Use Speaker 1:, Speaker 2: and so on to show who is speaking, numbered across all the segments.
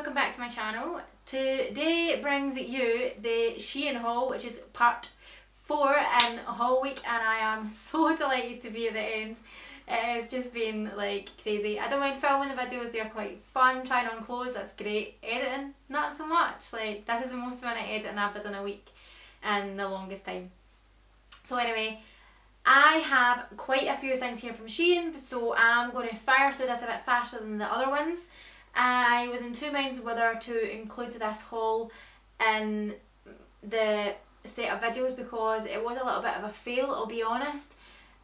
Speaker 1: welcome back to my channel. Today brings you the Shein haul, which is part 4 in haul week, and I am so delighted to be at the end. It has just been like crazy. I don't mind filming the videos, they're quite fun, trying on clothes, that's great. Editing, not so much. Like, this is the most amount of editing I've done in a week in the longest time. So anyway, I have quite a few things here from Shein, so I'm going to fire through this a bit faster than the other ones. I was in two minds whether to include this haul in the set of videos because it was a little bit of a fail, I'll be honest.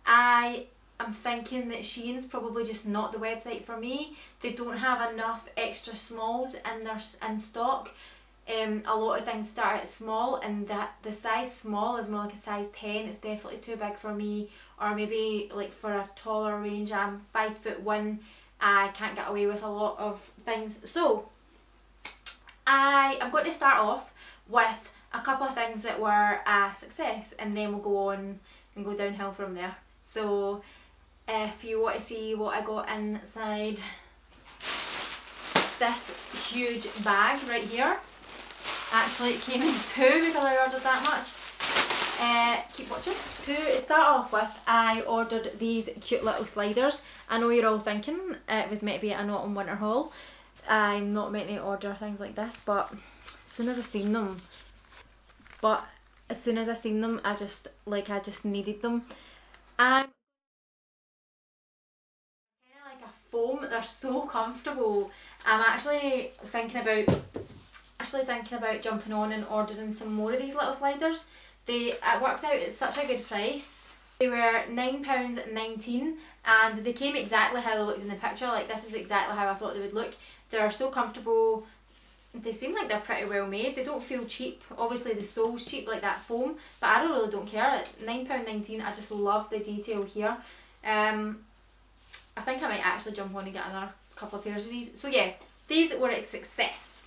Speaker 1: I am thinking that Shein's probably just not the website for me. They don't have enough extra smalls in stock. A lot of things start at small, and the size small is more like a size 10. It's definitely too big for me, or maybe like for a taller range. I'm 5'1". I can't get away with a lot of things. So I am going to start off with a couple of things that were a success, and then we'll go on and go downhill from there. So if you want to see what I got inside this huge bag right here, actually it came in two because I ordered that much. Keep watching. To start off with, I ordered these cute little sliders. I know you're all thinking it was meant to be an autumn winter haul. I'm not meant to order things like this, but as soon as I seen them, I just needed them. I'm kind of like a foam. They're so comfortable. I'm actually thinking about jumping on and ordering some more of these little sliders. It worked out at such a good price. They were £9.19 and they came exactly how they looked in the picture. Like, this is exactly how I thought they would look. They're so comfortable. They seem like they're pretty well made. They don't feel cheap. Obviously the sole's cheap like that foam, but I really don't care. At £9.19, I just love the detail here. I think I might actually jump on and get another couple of pairs of these. So yeah, these were a success.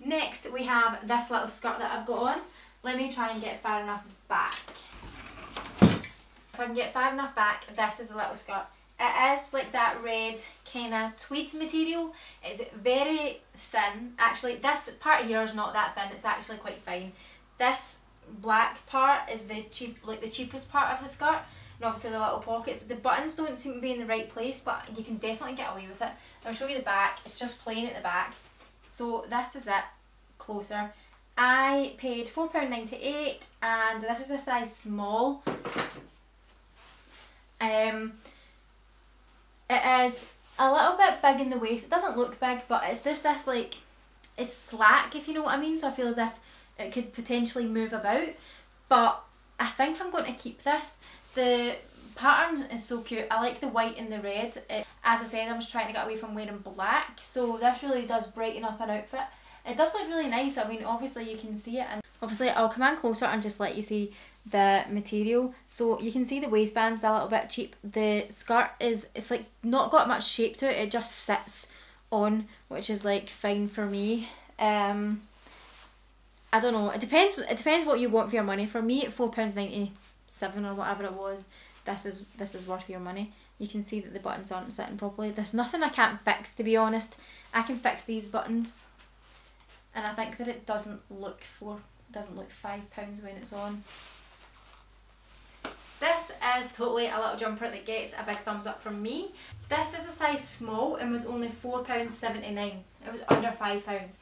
Speaker 1: Next we have this little skirt that I've got on. Let me try and get far enough back. If I can get far enough back, this is a little skirt. It is like that red kind of tweed material. It's very thin. Actually, this part here is not that thin. It's actually quite fine. This black part is the cheapest part of the skirt, and obviously the little pockets. The buttons don't seem to be in the right place, but you can definitely get away with it. I'll show you the back. It's just plain at the back. So this is it closer. I paid £4.98 and this is a size small. It is a little bit big in the waist. It doesn't look big, but it's just this, like, it's slack, if you know what I mean, so I feel as if it could potentially move about, but I think I'm going to keep this. The pattern is so cute. I like the white and the red. As I said, I was trying to get away from wearing black, so this really does brighten up an outfit. It does look really nice. I mean, obviously you can see it, and obviously I'll come in closer and just let you see the material. So you can see the waistband's a little bit cheap. The skirt it's like not got much shape to it. It just sits on, which is like fine for me. I don't know. It depends what you want for your money. For me, at £4.97 or whatever it was, this is worth your money. You can see that the buttons aren't sitting properly. There's nothing I can't fix, to be honest. I can fix these buttons. And I think that it doesn't look £5 when it's on. This is totally a little jumper that gets a big thumbs up from me. This is a size small and was only £4.79. It was under £5. It's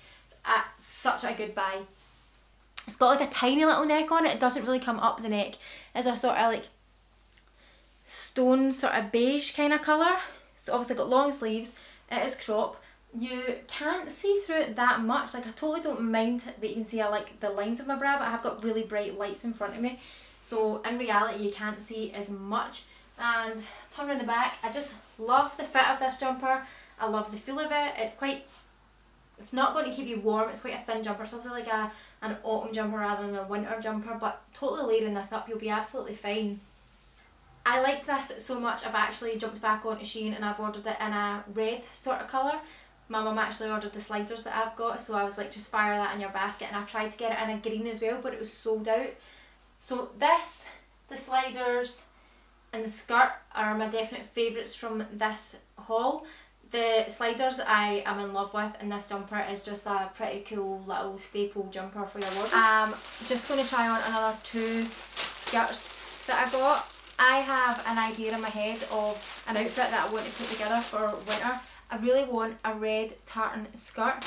Speaker 1: such a good buy. It's got like a tiny little neck on it. It doesn't really come up the neck. It's a sort of like stone sort of beige kind of colour. It's obviously got long sleeves. It is crop. You can't see through it that much. Like, I totally don't mind that you can see like the lines of my bra, but I have got really bright lights in front of me, so in reality you can't see as much. And turn around the back, I just love the fit of this jumper. I love the feel of it. It's not going to keep you warm. It's quite a thin jumper, so it's like an autumn jumper rather than a winter jumper, but totally layering this up, you'll be absolutely fine. I like this so much, I've actually jumped back onto Shein and I've ordered it in a red sort of colour. My mum actually ordered the sliders that I've got, so I was like, just fire that in your basket, and I tried to get it in a green as well, but it was sold out. So this, the sliders and the skirt are my definite favourites from this haul. The sliders I am in love with, and this jumper is just a pretty cool little staple jumper for your wardrobe. I'm just going to try on another 2 skirts that I got. I have an idea in my head of an outfit that I want to put together for winter. I really want a red tartan skirt,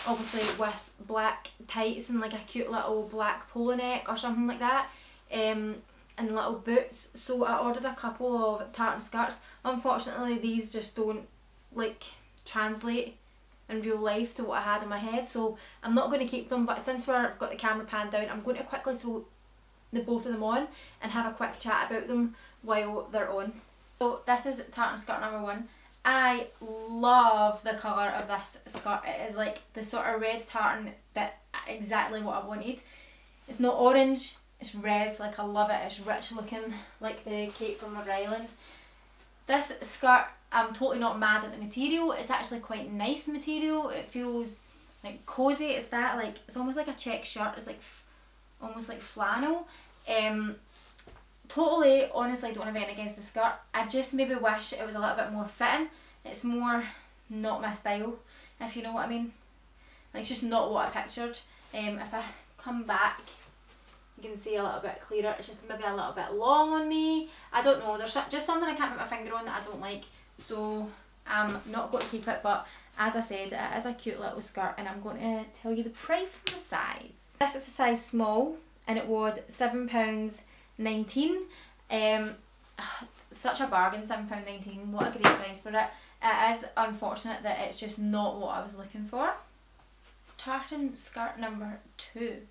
Speaker 1: obviously with black tights and like a cute little black polo neck or something like that, and little boots. So I ordered a couple of tartan skirts. Unfortunately these just don't like translate in real life to what I had in my head, so I'm not going to keep them, but since we've got the camera panned down, I'm going to quickly throw the both of them on and have a quick chat about them while they're on. So this is tartan skirt number 1. I love the colour of this skirt. It is like the sort of red tartan that exactly what I wanted. It's not orange, it's red, like I love it. It's rich looking like the cape from Rhode Island. This skirt, I'm totally not mad at the material. It's actually quite nice material. It feels like cosy. It's that like, it's almost like a check shirt. It's like almost like flannel. Totally, honestly, don't have anything against the skirt. I just maybe wish it was a little bit more fitting. It's more not my style, if you know what I mean. Like, it's just not what I pictured. If I come back, you can see a little bit clearer. It's just maybe a little bit long on me. I don't know, there's just something I can't put my finger on that I don't like, so I'm not going to keep it. But as I said, it is a cute little skirt, and I'm going to tell you the price and the size. This is a size small, and it was £7.19. Such a bargain, £7.19. What a great price for it. It is unfortunate that it's just not what I was looking for. Tartan skirt number 2.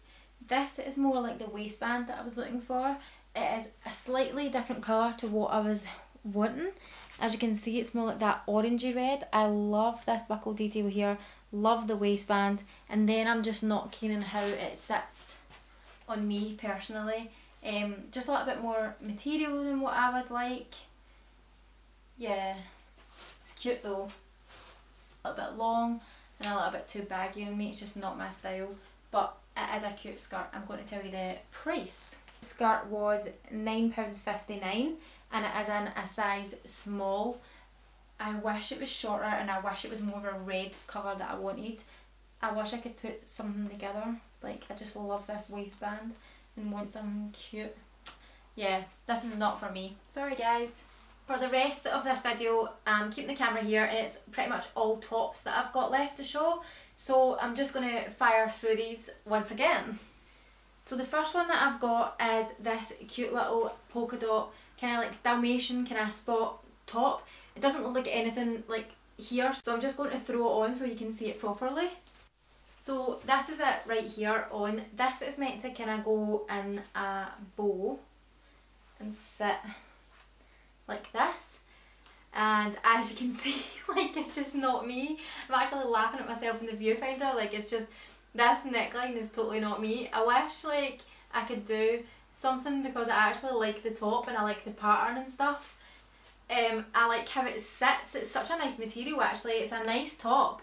Speaker 1: This is more like the waistband that I was looking for. It is a slightly different colour to what I was wanting. As you can see, it's more like that orangey red. I love this buckle detail here, love the waistband, and then I'm just not keen on how it sits on me personally. Just a little bit more material than what I would like. Yeah, it's cute though. A little bit long and a little bit too baggy on me. It's just not my style, but it is a cute skirt. I'm going to tell you the price. The skirt was £9.59, and it is in a size small. I wish it was shorter, and I wish it was more of a red colour that I wanted. I wish I could put something together. Like, I just love this waistband and want something cute. Yeah, this is not for me. Sorry guys. For the rest of this video, I'm keeping the camera here, and it's pretty much all tops that I've got left to show. So I'm just going to fire through these once again. So the first one that I've got is this cute little polka dot kind of like Dalmatian kind of spot top. It doesn't look like anything like here, so I'm just going to throw it on so you can see it properly. So this is it right here on. This is meant to kind of go in a bow and sit like this, and as you can see, like, it's just not me. I'm actually laughing at myself in the viewfinder. Like, it's just, this neckline is totally not me. I wish like I could do something, because I actually like the top and I like the pattern and stuff. I like how it sits. It's such a nice material actually. It's a nice top.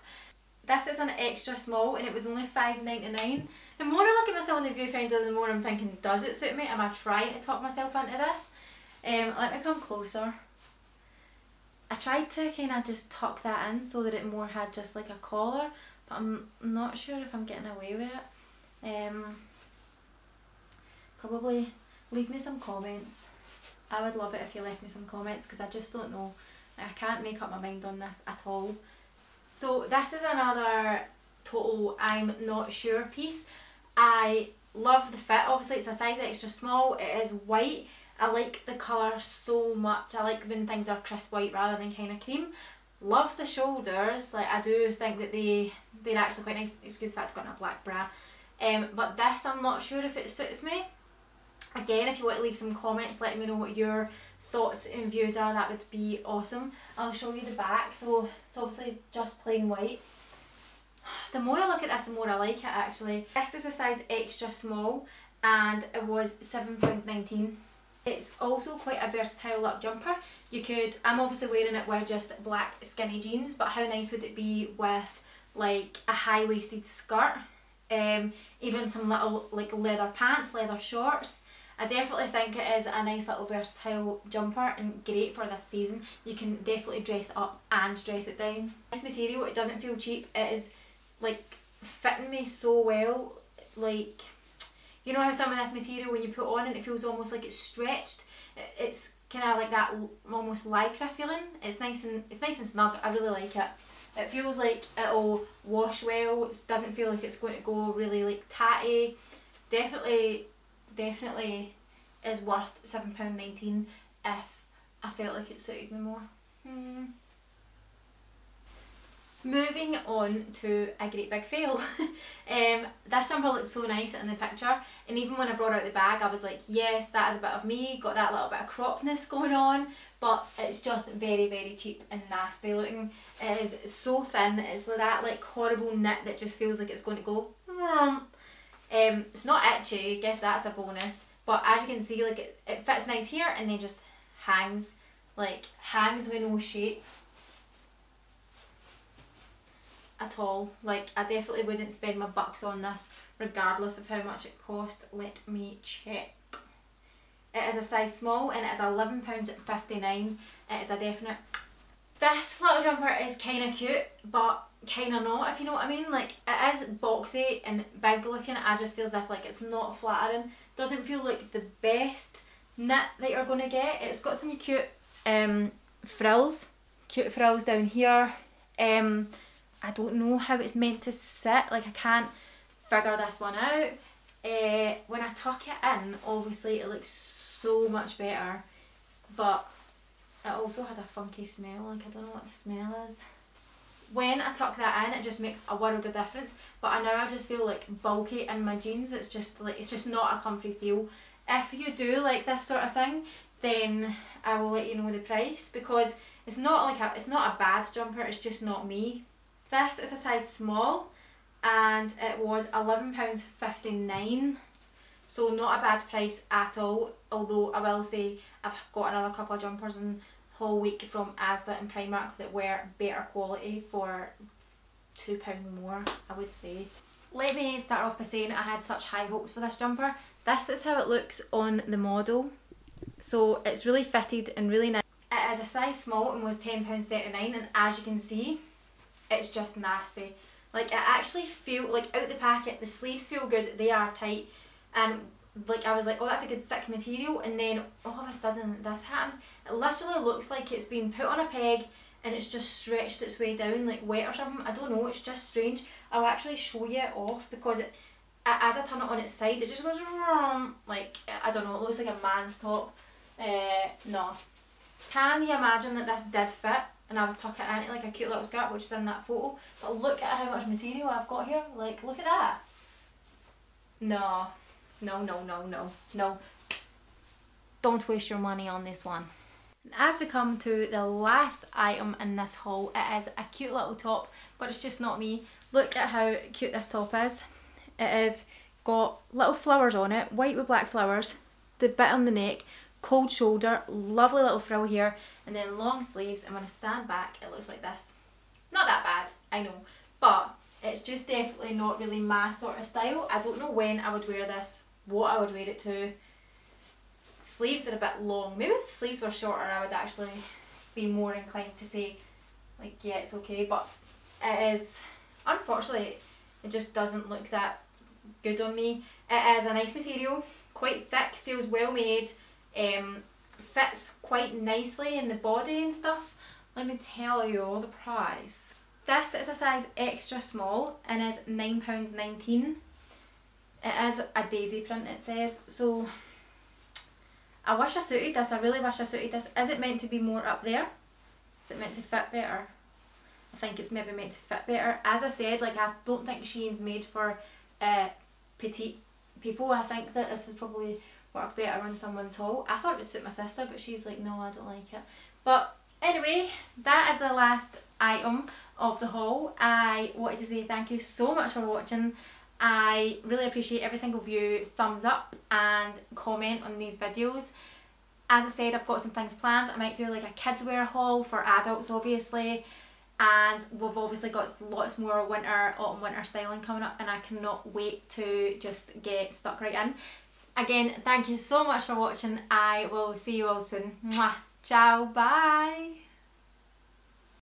Speaker 1: This is an extra small, and it was only £5.99. The more I look at myself in the viewfinder, the more I'm thinking, does it suit me? Am I trying to talk myself into this? Let me come closer. I tried to kind of just tuck that in so that it more had just like a collar, but I'm not sure if I'm getting away with it. Probably leave me some comments. I would love it if you left me some comments, because I just don't know. I can't make up my mind on this at all. So this is another total I'm not sure piece. I love the fit. Obviously it's a size extra small. It is white. I like the colour so much. I like when things are crisp white rather than kind of cream. Love the shoulders. Like, I do think that they're actually quite nice. Excuse the fact I've got a black bra. But this, I'm not sure if it suits me. Again, if you want to leave some comments, let me know what your thoughts and views are. That would be awesome. I'll show you the back. So it's obviously just plain white. The more I look at this, the more I like it actually. This is a size extra small, and it was £7.19. It's also quite a versatile look jumper. You could, I'm obviously wearing it with just black skinny jeans, but how nice would it be with like a high-waisted skirt, even some little like leather pants, leather shorts, I definitely think it is a nice little versatile jumper and great for this season. You can definitely dress it up and dress it down. This material, it doesn't feel cheap. It is like fitting me so well. Like, you know how some of this material when you put on it, it feels almost like it's stretched. It's kind of like that almost lycra feeling. It's nice and snug. I really like it. It feels like it'll wash well. It doesn't feel like it's going to go really like tatty. Definitely is worth £7.19 if I felt like it suited me more. Moving on to a great big fail. This jumper looked so nice in the picture, and even when I brought out the bag I was like, yes, that is a bit of me, got that little bit of cropness going on, but it's just very, very cheap and nasty looking. It is so thin, it's that like horrible knit that just feels like it's going to go. It's not itchy, I guess that's a bonus, but as you can see, like it fits nice here and then just hangs with no shape at all. Like, I definitely wouldn't spend my bucks on this regardless of how much it cost. Let me check. It is a size small and it is £11.59. It is a definite. This little jumper is kind of cute but kind of not, if you know what I mean. Like, it is boxy and big looking. I just feel as if like it's not flattering. Doesn't feel like the best knit that you're going to get. It's got some cute frills. Cute frills down here. I don't know how it's meant to sit, like I can't figure this one out. When I tuck it in, obviously it looks so much better, but it also has a funky smell, like I don't know what the smell is. When I tuck that in, it just makes a world of difference, but now I just feel like bulky in my jeans. It's just not a comfy feel. If you do like this sort of thing, then I will let you know the price, because it's not a bad jumper, it's just not me. This is a size small and it was £11.59, so not a bad price at all, although I will say I've got another couple of jumpers in whole week from Asda and Primark that were better quality for £2 more, I would say. Let me start off by saying I had such high hopes for this jumper. This is how it looks on the model, so it's really fitted and really nice. It is a size small and was £10.39, and as you can see, it's just nasty. Like, it actually feel like out the packet, the sleeves feel good, they are tight, and like I was like, oh, that's a good thick material, and then all of a sudden this happened. It literally looks like it's been put on a peg and it's just stretched its way down like wet or something. I don't know, it's just strange. I'll actually show you it off, because as I turn it on its side, it just goes like, I don't know, it looks like a man's top. No. Can you imagine that this did fit and I was tucking it into like a cute little skirt, which is in that photo, but look at how much material I've got here. Like, look at that. No. Don't waste your money on this one. As we come to the last item in this haul, it is a cute little top, but it's just not me. Look at how cute this top is. It is got little flowers on it, white with black flowers, the bit on the neck, cold shoulder, lovely little frill here, and then long sleeves, and when I stand back it looks like this. Not that bad, I know, but it's just definitely not really my sort of style. I don't know when I would wear this, what I would wear it to. Sleeves are a bit long. Maybe if the sleeves were shorter I would actually be more inclined to say like, yeah, it's okay, but it is, unfortunately, it just doesn't look that good on me. It is a nice material, quite thick, feels well made, fits quite nicely in the body and stuff. Let me tell you the price. This is a size extra small and is £9.19. It is a daisy print, it says, so I wish I suited this. I really wish I suited this. Is it meant to be more up there? Is it meant to fit better? I think it's maybe meant to fit better. As I said, like, I don't think Shein's made for petite people. I think that this would probably work better on someone tall. I thought it would suit my sister, but she's like, no, I don't like it. But anyway, that is the last item of the haul. I wanted to say thank you so much for watching. I really appreciate every single view, thumbs up and comment on these videos. As I said, I've got some things planned. I might do like a kids wear haul for adults, obviously, and we've obviously got lots more winter, autumn winter styling coming up, and I cannot wait to just get stuck right in. again, thank you so much for watching. I will see you all soon. Mwah. Ciao, bye.